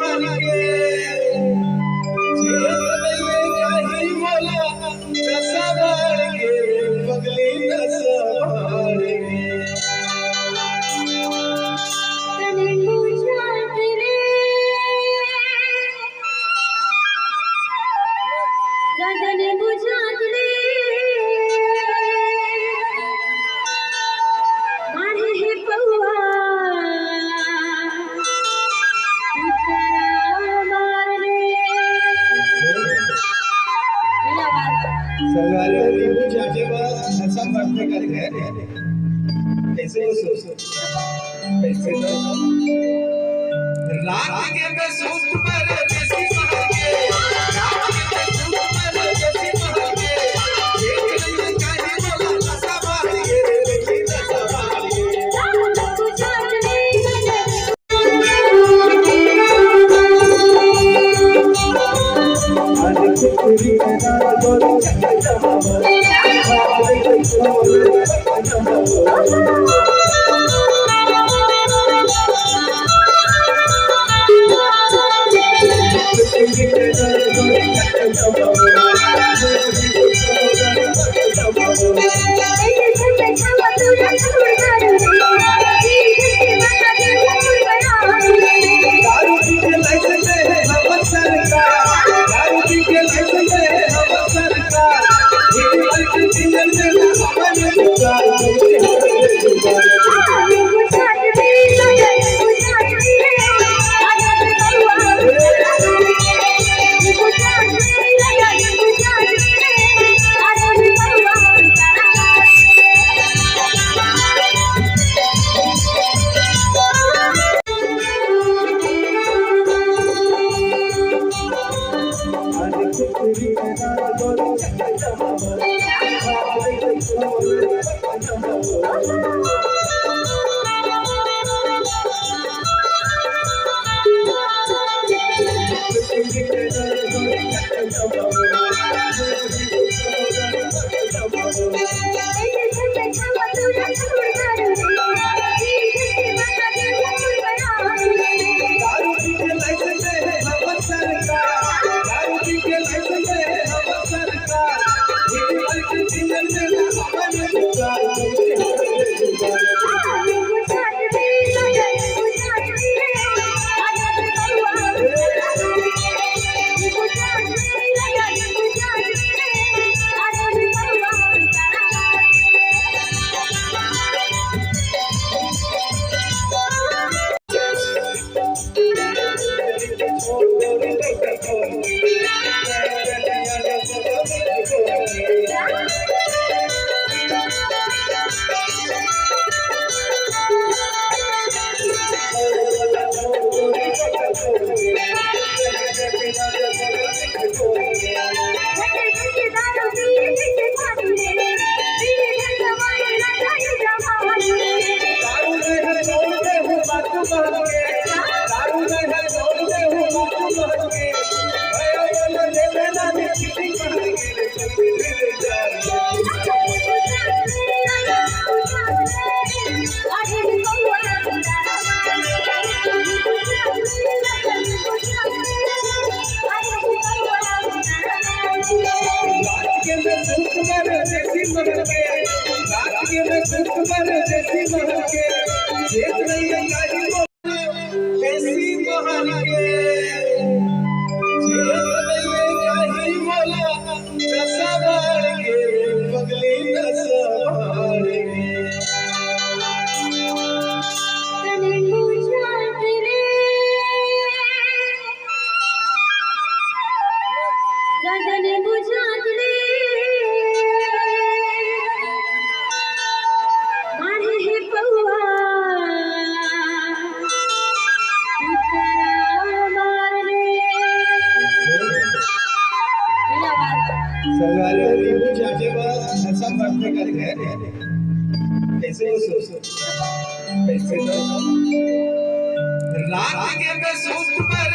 महल के कहीं बोला नसवार के पगली नसवार के सगारे नींबू चाटे बाद नशा बढ़ते कर गए कैसे वो सोच कैसे तो रात के में सूत पर देसी महल के रात के में सूत पर देसी महल के एक रंग काहे बोला नशा मार के देखी नशा मार के आज पूरी ना बोल सगारे नींबू चाटे बाद नशा बढ़ते कर गए कैसे वो सोच कैसे तो रात के में सूत पर